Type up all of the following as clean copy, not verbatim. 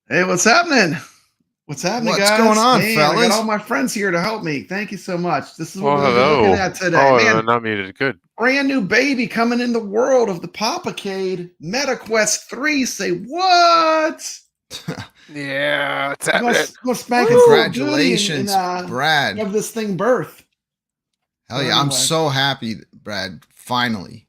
Hey, what's happening? What's happening, What's going guys? on, Man, I got all fellas? my friends here to help me. Thank you so much. This is what Oh, we're going to be looking hello. at today. Oh, Man, not muted. Good. brand new baby coming in the world of the Popacade Meta Quest 3. Say what? Yeah, what's I'm gonna, happening? I'm gonna spank a little goodie and Congratulations, Brad. have this thing birth. Hell So yeah, I'm anyway, so happy, Brad. Finally.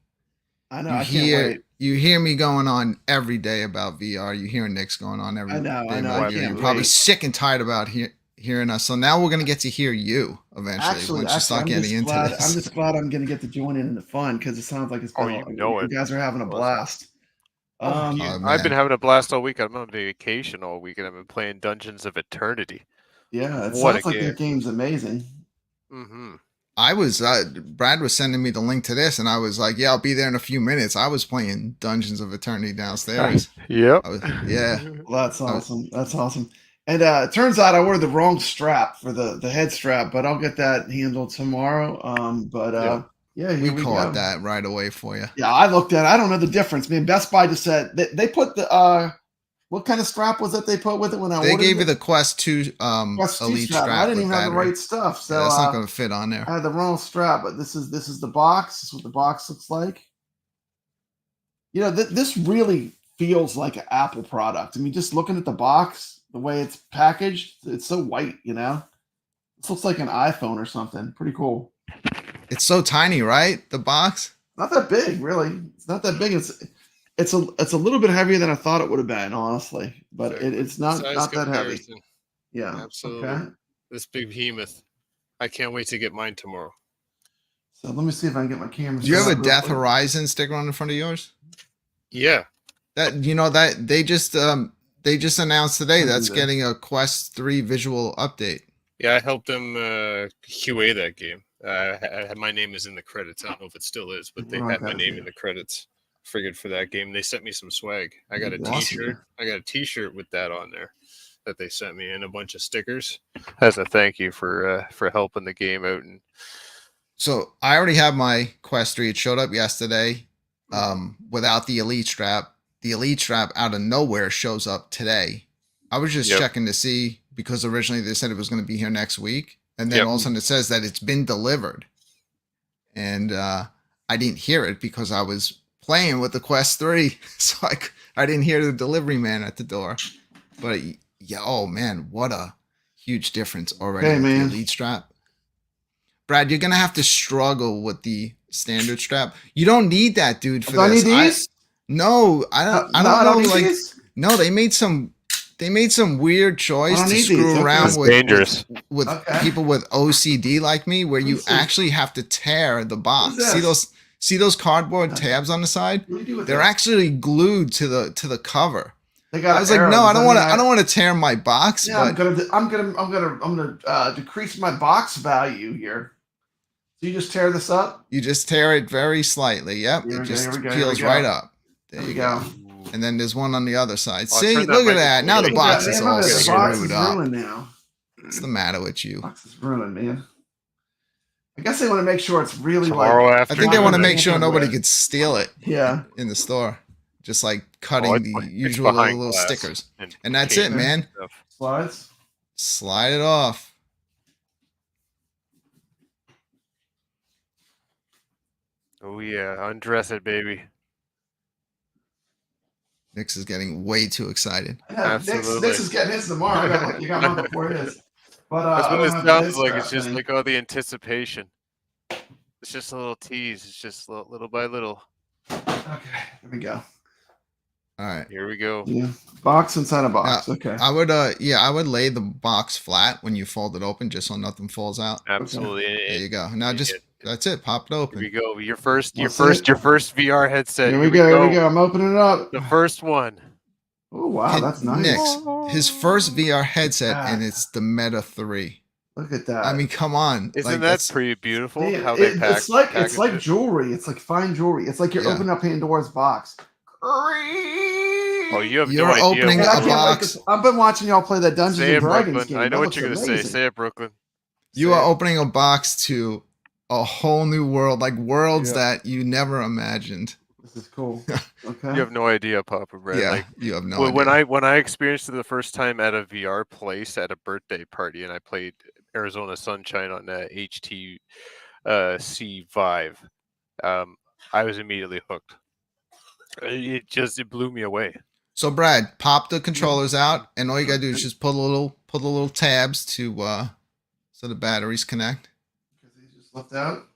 I know, You I can't hear wait. you hear me going on every day about VR. You hear Nick's going on every I know, day I about I VR. You're can't probably wait. sick and tired about hearing us. So now we're gonna get to hear you eventually Actually, once you actually, start getting into I'm this. just glad I'm going to get to join in the fun because it sounds like it's Oh, been. you know You it. guys are having a Awesome. blast. Oh, Oh, I've been man. having a blast all week. I'm on vacation all week, and I've been playing Dungeons of Eternity. Yeah, it What a sounds like game. that game's amazing. Mm-hmm. Brad was sending me the link to this, and I was like, "Yeah, I'll be there in a few minutes." I was playing Dungeons of Eternity downstairs. Yep. Yeah, Well, that's awesome. That's awesome. And it turns out I ordered the wrong strap for the head strap, but I'll get that handled tomorrow. Yep. Yeah, we here we caught go. that right away for you. Yeah, I looked at it. I don't know the difference. Man, Best Buy just said they put the what kind of strap was that they put with it when I They ordered gave you it? the Quest 2 Quest 2 Elite strap. I strap didn't with even have the battery. right stuff. Yeah, So that's not going to fit on there. I had the wrong strap, but this is the box. This is what the box looks like. You know, this really feels like an Apple product. I mean, just looking at the box, the way it's packaged, it's so white, you know? This looks like an iPhone or something. Pretty cool. It's so tiny, right? The box? Not that big, really. It's not that big. It's a little bit heavier than I thought it would have been, honestly. But it's not that heavy. Yeah. Absolutely. Okay. This big behemoth. I can't wait to get mine tomorrow. So let me see if I can get my camera. Do you have set a up real Death quick. Horizon sticker on the front of yours? Yeah. That they just announced today I'll do that's this. getting a Quest 3 visual update. Yeah, I helped them QA that game. My name is in the credits. I don't know if it still is, but they had my name in the credits. Figured for that game. They sent me some swag. I got a T-shirt. I got a T-shirt with that on there that they sent me, and a bunch of stickers as a thank you for helping the game out. And So I already have my Quest 3. It showed up yesterday without the Elite strap. The Elite strap out of nowhere shows up today. I was just checking to see because originally they said it was going to be here next week. And then all of a sudden it says that it's been delivered. And I didn't hear it because I was playing with the Quest 3. So I didn't hear the delivery man at the door. But yeah, oh man, what a huge difference already with the Elite strap. Brad, you're gonna have to struggle with the standard strap. You don't need that, dude, for this. Need these? No, I don't know. Like, no, they made some weird choice to screw around with people with OCD like me, where you actually have to tear the box. See those cardboard tabs on the side? They're actually glued to the cover. I was like, no, I don't want to tear my box. Yeah, but I'm gonna decrease my box value here. So you just tear this up? You just tear it very slightly. Yep, it just peels right up. There you go. And then there's one on the other side. See, look at that. Now the box is all screwed up. What's the matter with you? The box is ruined, man. I guess they want to make sure it's really I think they want to make sure nobody could steal it. Yeah. In the store. Just like cutting the usual little stickers. And that's it, man. Slides? Slide it off. Oh yeah, undress it, baby. Nix is getting way too excited. Yeah, Nix is getting his tomorrow. You got one before his. But that's what it sounds like. It's just like all the anticipation. It's just a little tease. It's just little by little. Okay, here we go. All right. Here we go. Yeah. Box inside a box. Now, okay. I would lay the box flat when you fold it open just so nothing falls out. Absolutely. Okay. There you go. Now that's it. Pop it open. Here we go. Your first VR headset. Here we go. I'm opening it up. The first one. Oh wow, that's nice. Nix, his first VR headset, and it's the Meta 3. Look at that. I mean, come on. Isn't that pretty beautiful? Man, how they it's like jewelry. It's like fine jewelry. It's like you're opening up Pandora's box. Oh, you have you're no idea. Opening a box. I've been watching y'all play that Dungeons and Dragons game. I know what you're gonna say. Say it, Brooklyn. You are opening a box to a whole new world, like worlds that you never imagined. This is cool. Okay. You have no idea, Papa Brad. Yeah, Like you have no when idea. I experienced it the first time at a VR place at a birthday party, and I played Arizona Sunshine on HT C Vive, I was immediately hooked. It blew me away. So Brad, pop the controllers out, and all you gotta do is just put the little tabs to so the batteries connect. Because these just left out.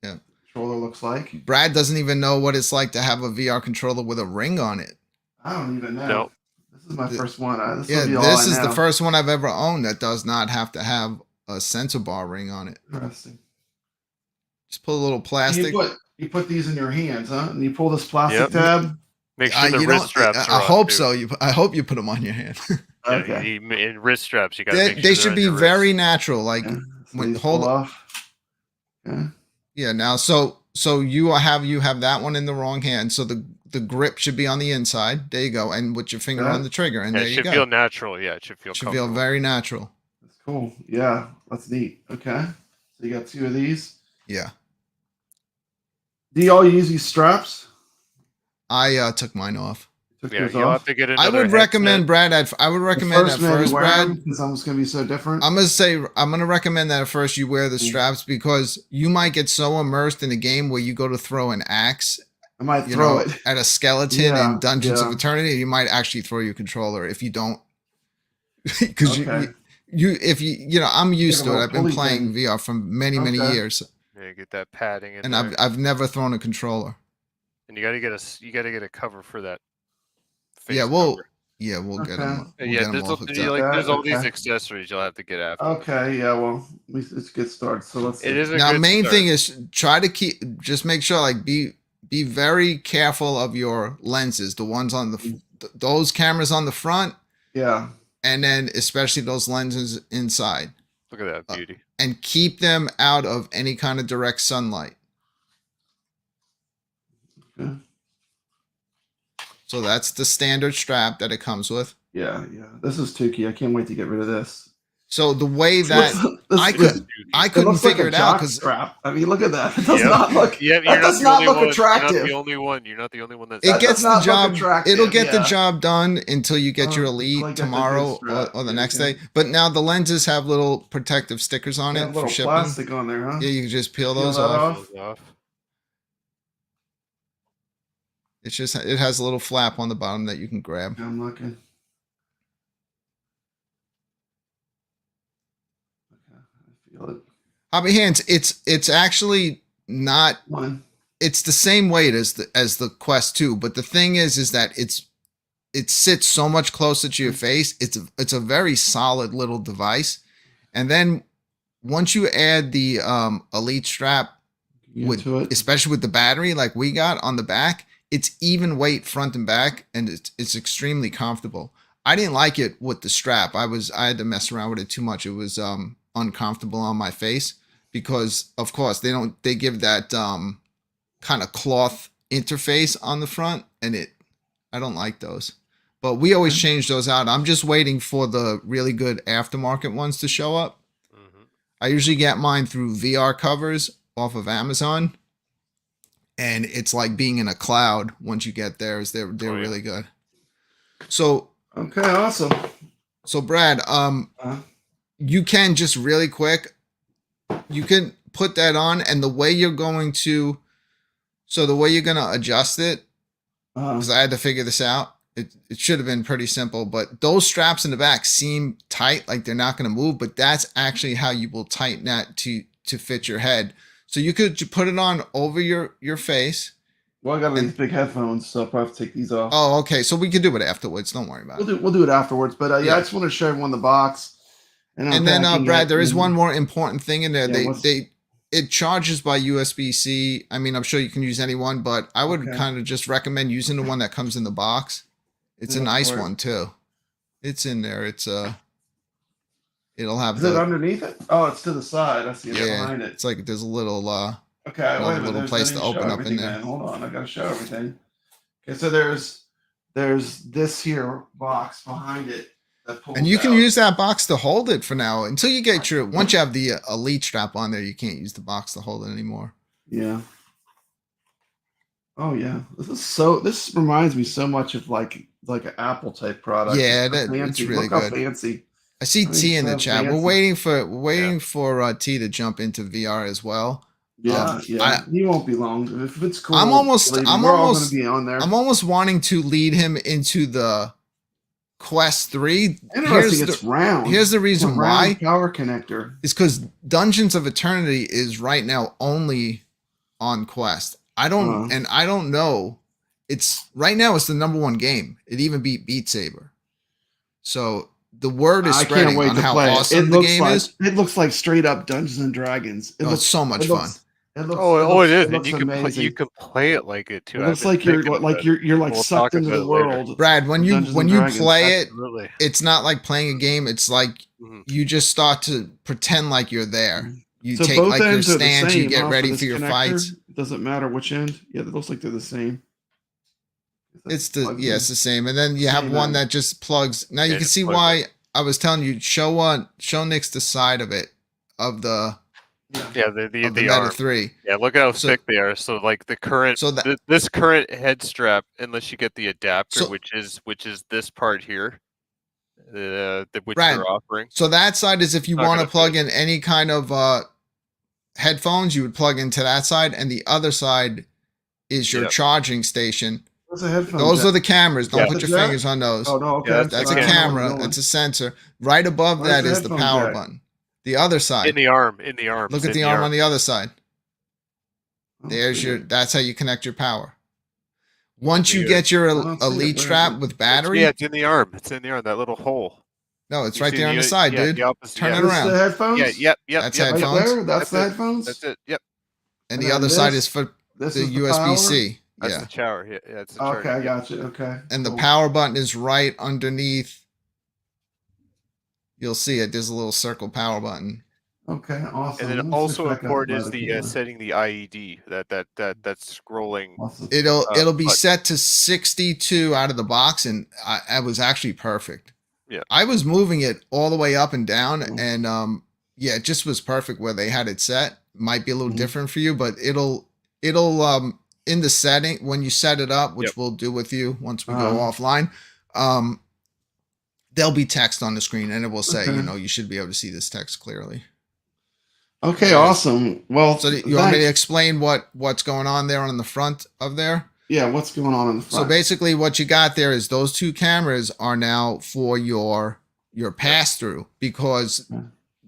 Yeah. Controller looks like. Brad doesn't even know what it's like to have a VR controller with a ring on it. I don't even know. No. This is my first one. This is the first one I've ever owned that does not have to have a sensor bar ring on it. Interesting. Just put a little plastic. You put these in your hands, huh? And you pull this plastic tab. Make sure the wrist straps are I hope so. I hope you put them on your hand. Okay. In wrist straps, you got to make sure they should be very natural. Like when hold off. Okay. Yeah. Now, so you have that one in the wrong hand. So the grip should be on the inside. There you go. And with your finger on the trigger, and there you go. It should feel natural. Yeah, it should feel. Should feel very natural. That's cool. Yeah, that's neat. Okay. So you got 2 of these. Yeah. Do y'all use these straps? I took mine off. You'll have to get another I would recommend Brad. I would recommend that first, Brad, because it's going to be so different. I'm going to recommend that at first you wear the straps because you might get so immersed in a game where you go to throw an axe. I might throw it at a skeleton in Dungeons of Eternity. You might actually throw your controller if you don't, because I'm used to it. I've been playing VR for many years. Yeah, get that padding in and there. I've never thrown a controller. And you got to get a cover for that. We'll get them. There's all these accessories you'll have to get after. Okay, yeah, well, let's get started. So let's. It is a now. Good Main start. thing is try to just make sure be very careful of your lenses. The ones on those cameras on the front. Yeah. And then especially those lenses inside. Look at that beauty. And keep them out of any kind of direct sunlight. Okay. So that's the standard strap that it comes with. Yeah. This is Tukey. I can't wait to get rid of this. So the way that I couldn't figure it out because I mean, look at that. It does not look. Yeah, that does not look attractive. You're not the only one. You're not the only one that's. It gets the job. It'll get the job done until you get your Elite tomorrow or the next day. But now the lenses have little protective stickers on it for shipping. Plastic on there, huh? Yeah, you can just peel those off. It has a little flap on the bottom that you can grab. I'm looking. Hobby Hands, it's actually not. It's the same weight as the Quest 2, but the thing is that it sits so much closer to your face. It's a very solid little device, and then once you add the Elite strap especially with the battery like we got on the back, it's even weight front and back, and it's extremely comfortable. I didn't like it with the strap. I had to mess around with it too much. It was uncomfortable on my face because of course they give that kind of cloth interface on the front, and I don't like those, but we always change those out. I'm just waiting for the really good aftermarket ones to show up. I usually get mine through VR covers off of Amazon, and it's like being in a cloud once you get theirs. They're really good. So okay, awesome. So Brad, you can just really quick, you can put that on, and the way you're going to adjust it, because I had to figure this out. It should have been pretty simple, but those straps in the back seem tight, like they're not going to move, but that's actually how you will tighten that to fit your head. So you could put it on over your face. Well, I got these big headphones, so I'll probably have to take these off. Oh, okay. So we can do it afterwards. Don't worry about it. We'll do it afterwards. But I just want to show everyone the box. And then, Brad, there is one more important thing in there. It charges by USB-C. I mean, I'm sure you can use any one, but I would kind of just recommend using the one that comes in the box. It's a nice one too. It's in there. It'll have. Is it underneath it? Oh, it's to the side. I see it behind it. It's like there's a little wait a minute. Little place to open up in there. Man. Hold on, I gotta show everything. Okay, so there's this here box behind it that pulls. And you can use that box to hold it for now until you get once you have the Elite strap on there, you can't use the box to hold it anymore. Yeah. Oh yeah, this reminds me so much of like an Apple type product. It's Yeah, so it's fancy. really Look how good. fancy. I see I mean, T in the so chat. fancy. We're waiting for T to jump into VR as well. Yeah, yeah. I He won't be long. If it's I'm cool, almost believe me, I'm we're all going to almost be on there. I'm almost wanting to lead him into the Quest 3. Interesting. It's round. Here's the It's a reason round why. power connector. Is because Dungeons of Eternity is right now only on Quest. I don't know. It's right now it's the #1 game. It even beat Beat Saber. So the word is I can't spreading wait on to how play it. awesome the game is. It looks like straight up Dungeons and Dragons. Oh, it's so much fun. It is, and amazing. you can play it like it too. It looks like you're like We'll sucked talk into the about it later. world. Brad, when you play Absolutely. it's not like playing a game. It's like you just start to pretend like you're there. You So take both like your ends are the stands, same, you get ready this for your connector? fights. It doesn't matter which end. Yeah, it looks like they're the same. It's the same. And then you have Same one end. that just plugs. Now you Yeah, can just see plug why I was telling you show Nick's the side of it of the the Meta arm. 3. Yeah, look at how thick they are. So like the current this current head strap, unless you get the adapter, which is this part here, which they're offering. So that side is if you want to plug in any kind of headphones, you would plug into that side, and the other side is your charging station. Those are the cameras. Don't put your fingers on those. Oh no, okay. That's a camera. That's a sensor. Right above that is the power button. The other side. In the arm. Look at the arm on the other side. There's that's how you connect your power. Once you get your elite strap with battery. It's in the arm. It's in the arm, that little hole. No, it's right there on the side, dude. Turn it around. The headphones? Yep. Right That's headphones. there? That's the headphones? That's it. Yep. And the other side is for the USB-C. That's the shower. Yeah, it's the okay, I got you. Okay. And the power button is right underneath. You'll see it. There's a little circle power button. Okay, awesome. And then also important is the setting the IED. That's scrolling. Awesome. It'll be set to 62 out of the box, and I was actually perfect. Yeah. I was moving it all the way up and down, and it just was perfect where they had it set. Might be a little different for you, but it'll in the setting when you set it up, which we'll do with you once we go offline. There'll be text on the screen, and it will say, you should be able to see this text clearly. Okay, awesome. Well, so you want me to explain what's going on there on the front of there? Yeah, what's going on in the front? So basically what you got there is those two cameras are now for your pass-through, because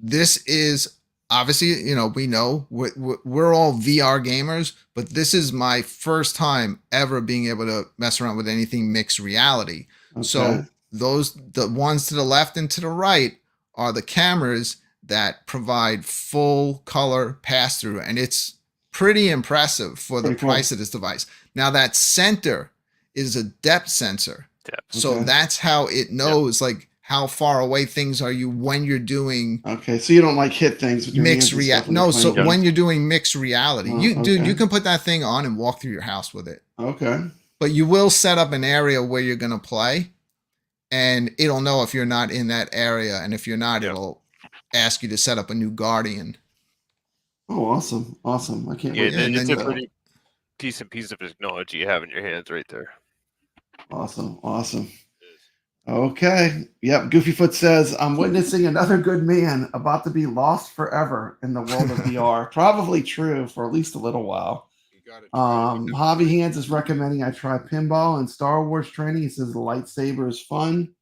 this is obviously, we know we're all VR gamers, but this is my first time ever being able to mess around with anything mixed reality. Okay. So the ones to the left and to the right are the cameras that provide full color pass-through, and it's pretty impressive for the price of this device. Now that center is a depth sensor. So that's how it knows like how far away things are you when you're doing. Okay, so you don't like hit things with your mixed reality. No, so when you're doing mixed reality, dude, you can put that thing on and walk through your house with it. Okay. But you will set up an area where you're gonna play, and it'll know if you're not in that area, and if you're not, it'll ask you to set up a new guardian. Oh, awesome. I can't wait. It's a pretty decent piece of technology you have in your hands right there. Awesome. Okay. Yep. Goofyfoot says, I'm witnessing another good man about to be lost forever in the world of VR. Probably true for at least a little while. Hobby Hands is recommending I try pinball and Star Wars training. He says the lightsaber is fun.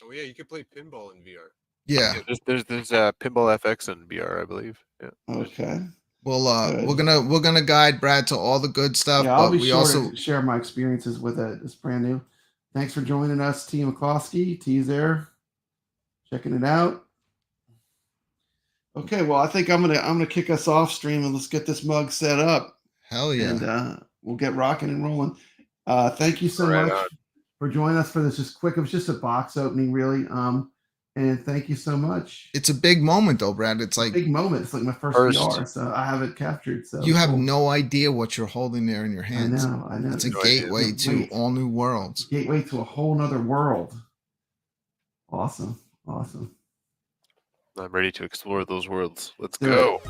Oh yeah, you can play pinball in VR. Yeah. There's Pinball FX in VR, I believe. Yeah. Okay. Well, we're gonna guide Brad to all the good stuff. Yeah, I'll be sure to share my experiences with it. It's brand new. Thanks for joining us, T. McCloskey. T's there, checking it out. Okay, well, I think I'm gonna kick us off stream and let's get this mug set up. Hell yeah! And we'll get rocking and rolling. Thank you so much for joining us for this. It was just a box opening, really. And thank you so much. It's a big moment, though, Brad. It's like a big moment. It's like my first VR, so I have it captured. So you have no idea what you're holding there in your hands. I know. It's a gateway to all new worlds. Gateway to a whole nother world. Awesome. I'm ready to explore those worlds. Let's go.